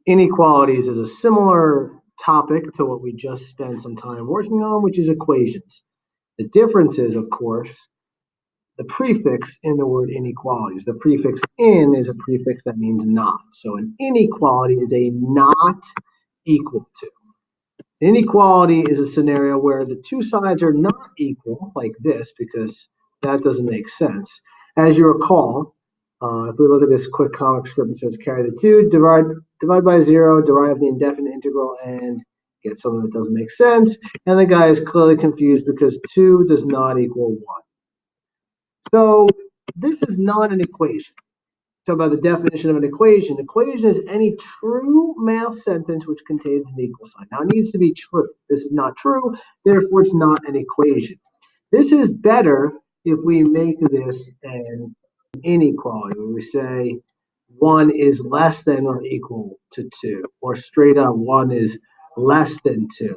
Inequalities is a similar topic to what we just spent some time working on, which is equations. The difference is, of course, the prefix in the word inequalities. The prefix in is a prefix that means not. So an inequality is a not equal to. Inequality is a scenario where the two sides are not equal, like this, because that doesn't make sense. As you recall, if we look at this quick comic strip, it says carry the 2, divide by 0, derive the indefinite integral, and get something that doesn't make sense. And the guy is clearly confused because 2 does not equal 1. So this is not an equation. Talk about the definition of an equation. Equation is any true math sentence which contains an equal sign. Now it needs to be true. This is not true, therefore it's not an equation. This is better if we make this an inequality, where we say 1 is less than or equal to 2, or straight up 1 is less than 2.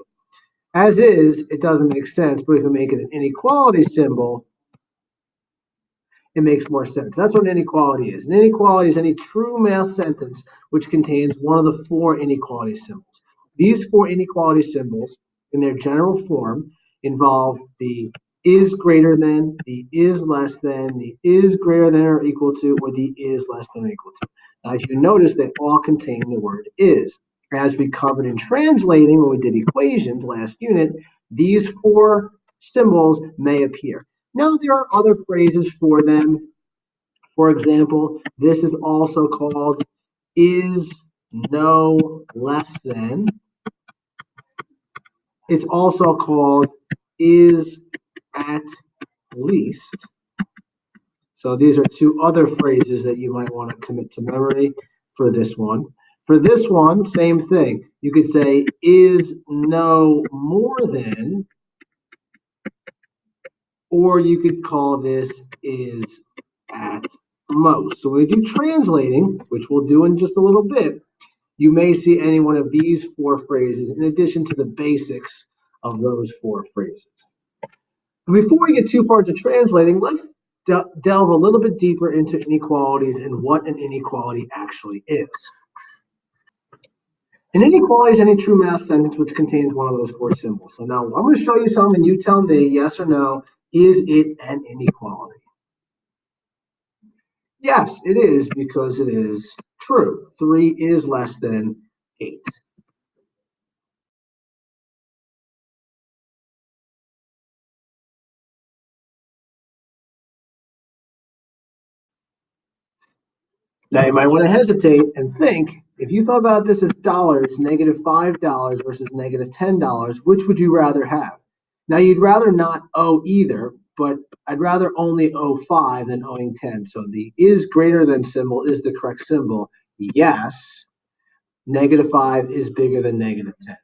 As is, it doesn't make sense, but if we make it an inequality symbol, it makes more sense. That's what an inequality is. An inequality is any true math sentence which contains one of the 4 inequality symbols. These 4 inequality symbols, in their general form, involve the is greater than, the is less than, the is greater than or equal to, or the is less than or equal to. Now, if you notice, they all contain the word is. As we covered in translating when we did equations last unit, these 4 symbols may appear. Now, there are other phrases for them. For example, this is also called is no less than. It's also called is at least. So these are 2 other phrases that you might want to commit to memory for this one. For this one, same thing. You could say is no more than, or you could call this is at most. So when we do translating, which we'll do in just a little bit, you may see any one of these 4 phrases in addition to the basics of those 4 phrases. Before we get too far into translating, let's delve a little bit deeper into inequalities and what an inequality actually is. An inequality is any true math sentence which contains one of those 4 symbols. So now I'm going to show you some and you tell me yes or no, is it an inequality? Yes, it is because it is true. 3 is less than 8. Now you might want to hesitate and think, if you thought about this as dollars, -$5 versus -$10, which would you rather have? Now you'd rather not owe either, but I'd rather only owe 5 than owing 10. So the is greater than symbol is the correct symbol. Yes, -5 is bigger than -10.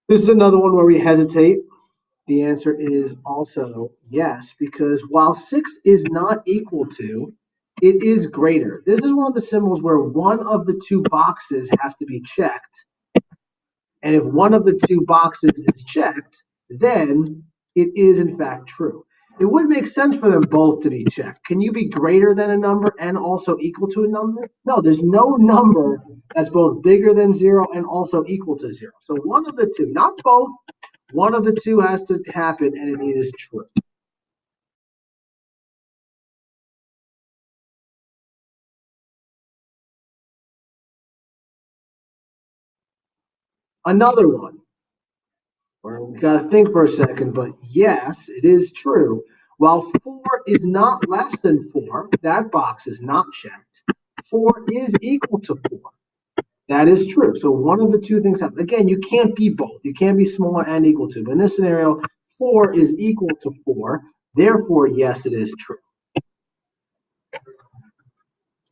This is another one where we hesitate. The answer is also yes, because while 6 is not equal to, it is greater. This is one of the symbols where one of the 2 boxes has to be checked. And if one of the 2 boxes is checked, then it is in fact true. It would make sense for them both to be checked. Can you be greater than a number and also equal to a number? No, there's no number that's both bigger than 0 and also equal to 0. So one of the 2, not both, one of the 2 has to happen, and it is true. Another one, where we got to think for a second, but yes, it is true. While 4 is not less than 4, that box is not checked. 4 is equal to 4. That is true. So one of the 2 things happen. Again, you can't be both. You can't be smaller and equal to. But in this scenario, 4 is equal to 4. Therefore, yes, it is true.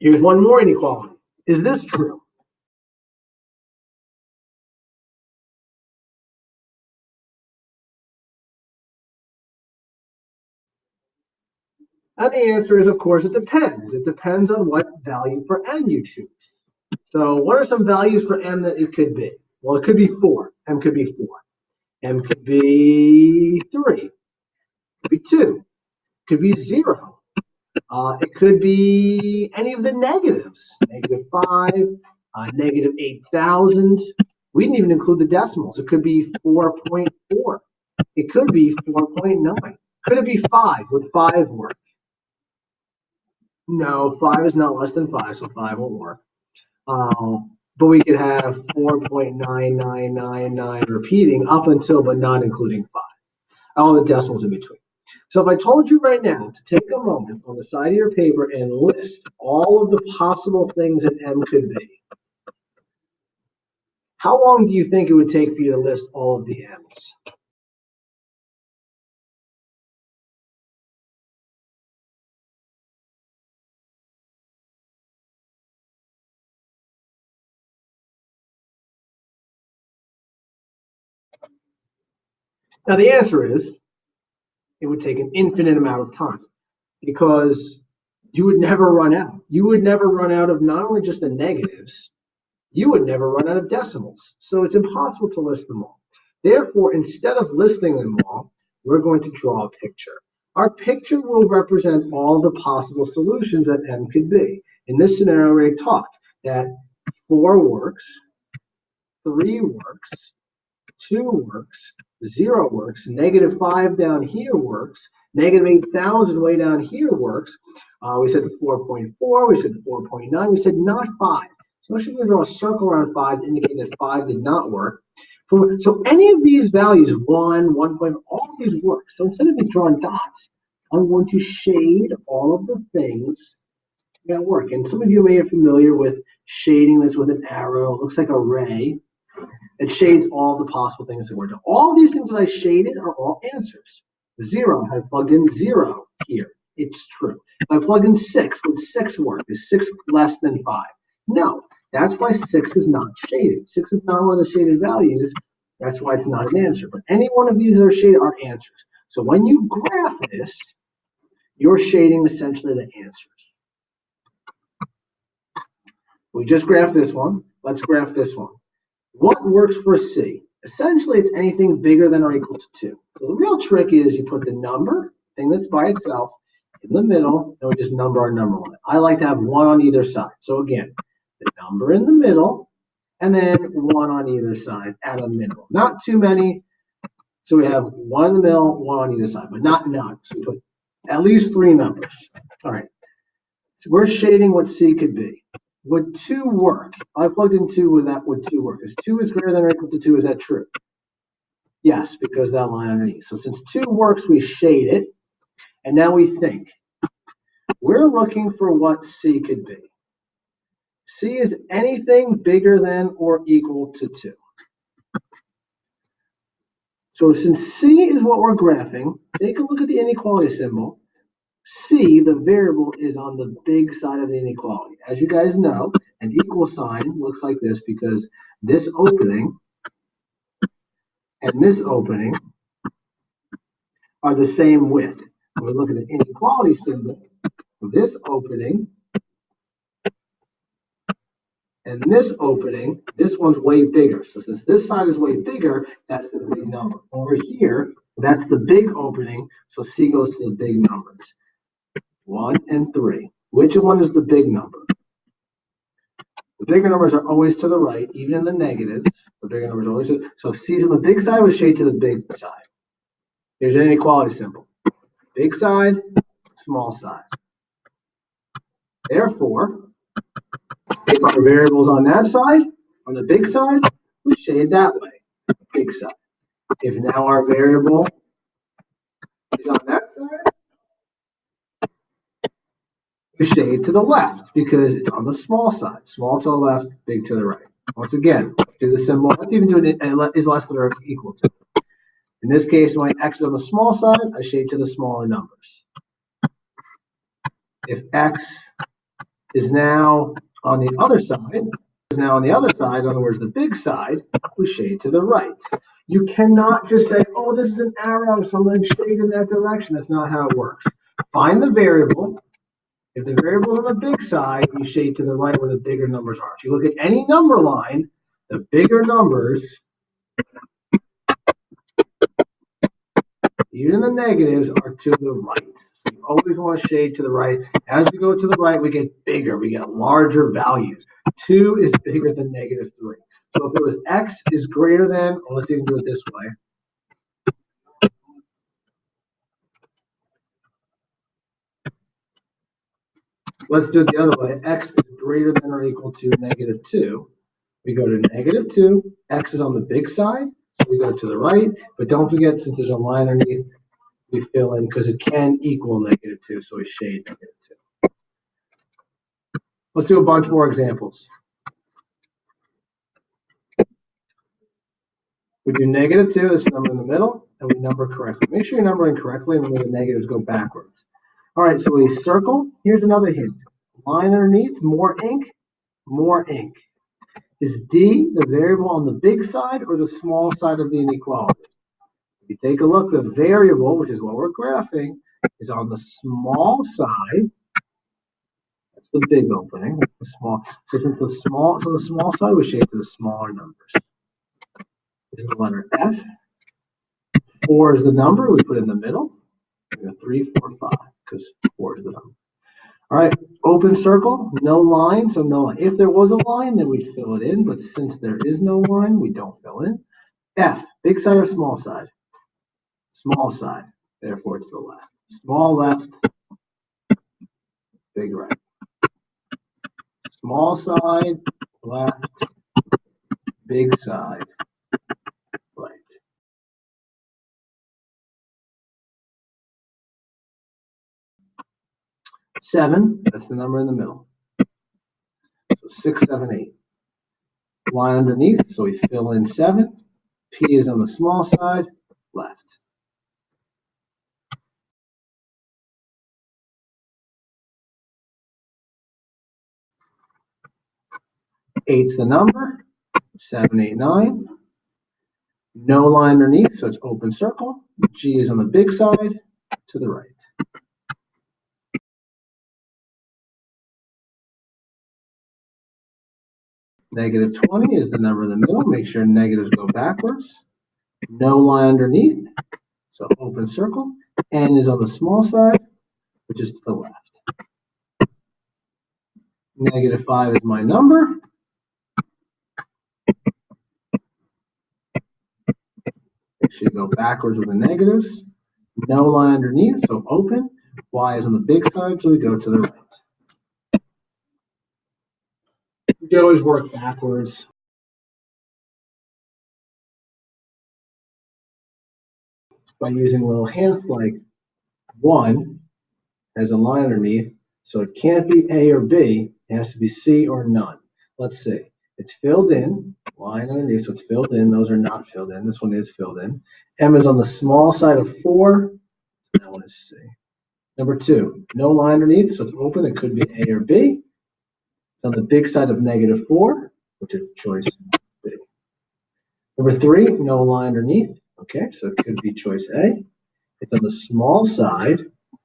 Here's one more inequality. Is this true? And the answer is, of course, it depends. It depends on what value for n you choose. So what are some values for m that it could be? Well, it could be 4. M could be 4. M could be 3, could be 2, could be 0. It could be any of the negatives, -5, -8,000. We didn't even include the decimals. It could be 4.4. It could be 4.9. Could it be 5? Would 5 work? No, 5 is not less than 5, so 5 won't work. But we could have 4.9999 repeating up until but not including 5. All the decimals in between. So if I told you right now to take a moment on the side of your paper and list all of the possible things that M could be, how long do you think it would take for you to list all of the M's? Now the answer is it would take an infinite amount of time because you would never run out. You would never run out of not only just the negatives, you would never run out of decimals. So it's impossible to list them all. Therefore, instead of listing them all, we're going to draw a picture. Our picture will represent all the possible solutions that M could be. In this scenario, we talked that 4 works, 3 works, 2 works, 0 works, -5 down here works, -8,000 way down here works. We said 4.4, we said 4.9, we said not 5. So I'm going to draw a circle around 5 to indicate that 5 did not work. So any of these values, 1, 1. All of these work. So instead of drawing dots, I'm going to shade all of the things that work. And some of you may be familiar with shading this with an arrow. It looks like a ray. It shades all the possible things that we're doing. All these things that I shaded are all answers. 0, I plugged in 0 here. It's true. If I plug in 6, would 6 work? Is 6 less than 5? No. That's why 6 is not shaded. 6 is not one of the shaded values. That's why it's not an answer. But any one of these that are shaded are answers. So when you graph this, you're shading essentially the answers. We just graphed this one. Let's graph this one. What works for C? Essentially, it's anything bigger than or equal to 2. So the real trick is you put the number, thing that's by itself, in the middle, and we just number our number on it. I like to have 1 on either side. So again, the number in the middle, and then 1 on either side at a minimum. Not too many. So we have 1 in the middle, 1 on either side, but not none. So we put at least 3 numbers. All right. So we're shading what C could be. Would 2 work? I plugged in 2 with that. Would 2 work? Is 2 is greater than or equal to 2? Is that true? Yes, because that line underneath. So since 2 works, we shade it. And now we think. We're looking for what C could be. C is anything bigger than or equal to 2. So since C is what we're graphing, take a look at the inequality symbol. C, the variable, is on the big side of the inequality. As you guys know, an equal sign looks like this because this opening and this opening are the same width. When we look at the inequality symbol, this opening and this opening, this one's way bigger. So since this side is way bigger, that's the big number. Over here, that's the big opening, so C goes to the big numbers. 1 and 3. Which one is the big number? The bigger numbers are always to the right, even in the negatives. The bigger numbers are always to the, so if C's on the big side, we shade to the big side. Here's an inequality symbol. Big side, small side. Therefore, if our variable's on that side, on the big side, we shade that way, big side. If now our variable is on that side, we shade to the left because it's on the small side. Small to the left, big to the right. Once again, let's do the symbol. Let's even do it is less than or equal to. In this case, when X is on the small side, I shade to the smaller numbers. If X is now on the other side, in other words, the big side, we shade to the right. You cannot just say, oh, this is an arrow, so I'm going to shade in that direction. That's not how it works. Find the variable. If the variable is on the big side, you shade to the right where the bigger numbers are. If you look at any number line, the bigger numbers Even the negatives are to the right. So you always want to shade to the right. As we go to the right, we get bigger. We get larger values. 2 is bigger than negative 3. So if it was x is greater than, or let's even do it this way. Let's do it the other way. X is greater than or equal to negative 2. We go to negative 2. X is on the big side, so we go to the right. But don't forget, since there's a line underneath, we fill in because it can equal negative 2, so we shade negative 2. Let's do a bunch more examples. We do negative 2, this number in the middle, and we number correctly. Make sure you're numbering correctly, and then the negatives go backwards. All right, so we circle. Here's another hint. Line underneath, more ink, more ink. Is D the variable on the big side or the small side of the inequality? If you take a look, the variable, which is what we're graphing, is on the small side. That's the big opening. That's the small. So since it's on the small side, we shade to the smaller numbers. This is the letter F. 4 is the number we put in the middle. We go 3, 4, 5, because 4 is the number. All right, open circle, no line, so no line. If there was a line, then we'd fill it in, but since there is no line, we don't fill in. F, big side or small side? Small side, therefore it's the left. Small left, big right. Small side, left, big side, right. 7, that's the number in the middle. So 6, 7, 8. Line underneath, so we fill in 7. P is on the small side, left. Eight's the number, 7, 8, 9. No line underneath, so it's open circle. G is on the big side, to the right. Negative 20 is the number in the middle. Make sure negatives go backwards. No line underneath, so open circle. N is on the small side, which is to the left. Negative 5 is my number. It should go backwards with the negatives. No line underneath, so open. Y is on the big side, so we go to the right. We can always work backwards. By using little hints like 1 has a line underneath, so it can't be A or B. It has to be C or none. Let's see. It's filled in, line underneath, so it's filled in. Those are not filled in. This one is filled in. M is on the small side of 4. That one is C. Number 2, no line underneath, so it's open. It could be A or B. It's on the big side of negative 4, which is choice B. Number 3, no line underneath. Okay, so it could be choice A. It's on the small side,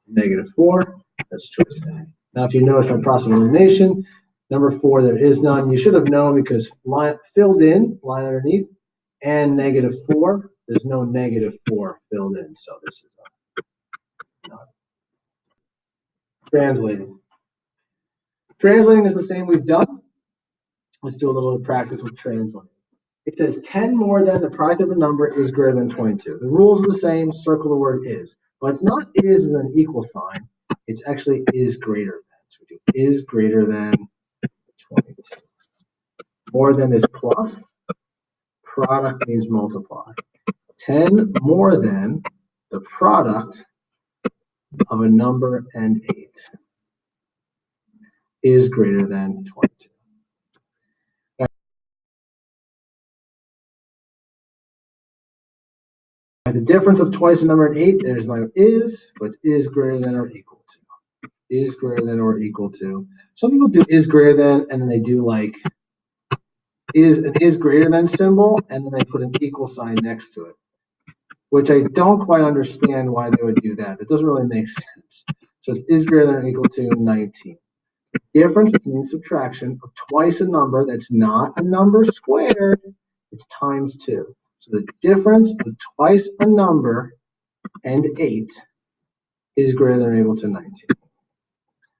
negative 4. That's choice A. Now, if you notice my process of elimination, number 4, there is none. You should have known because line filled in, line underneath, and negative 4. There's no negative 4 filled in, so this is none. Translating. Translating is the same we've done. Let's do a little practice with translating. It says 10 more than the product of a number is greater than 22. The rules are the same. Circle the word is. But it's not is with an equal sign. It's actually is greater than. So we do is greater than 22. More than is plus. Product means multiply. 10 more than the product of a number and 8 is greater than 22. The difference of twice the number and 8, there's my is, but is greater than or equal to. Is greater than or equal to. Some people do is greater than, and then they do like an is greater than symbol, and then they put an equal sign next to it, which I don't quite understand why they would do that. It doesn't really make sense. So it is greater than or equal to 19. The difference between subtraction of twice a number that's not a number squared, it's times 2. So the difference of twice a number and 8 is greater than or equal to 19.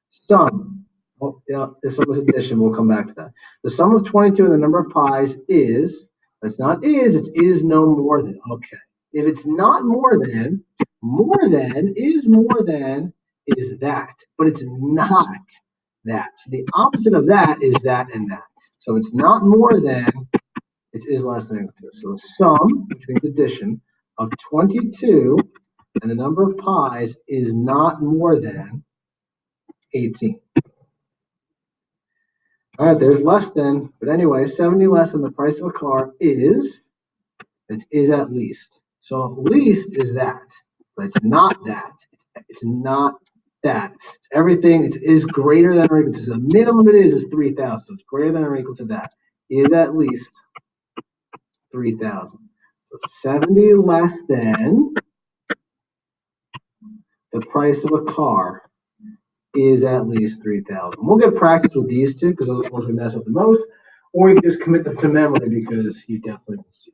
Sum. Oh, yeah, the sum is addition. We'll come back to that. The sum of 22 and the number of pi's is, it's not is, it is no more than. Okay. If it's not more than is that, but it's not that. So the opposite of that is that and that. So it's not more than, it is less than or equal to. So the sum, which means addition, of 22 and the number of pi's is not more than 18. All right, there's less than, but anyway, 70 less than the price of a car is, it is at least. So at least is that, but it's not that. It's not that. It's everything, it is greater than or equal to. So the minimum it is 3,000. So it's greater than or equal to that. Is at least 3,000. So 70 less than the price of a car is at least 3,000. We'll get practice with these two because those ones we mess up the most, or you can just commit them to memory because you definitely will see.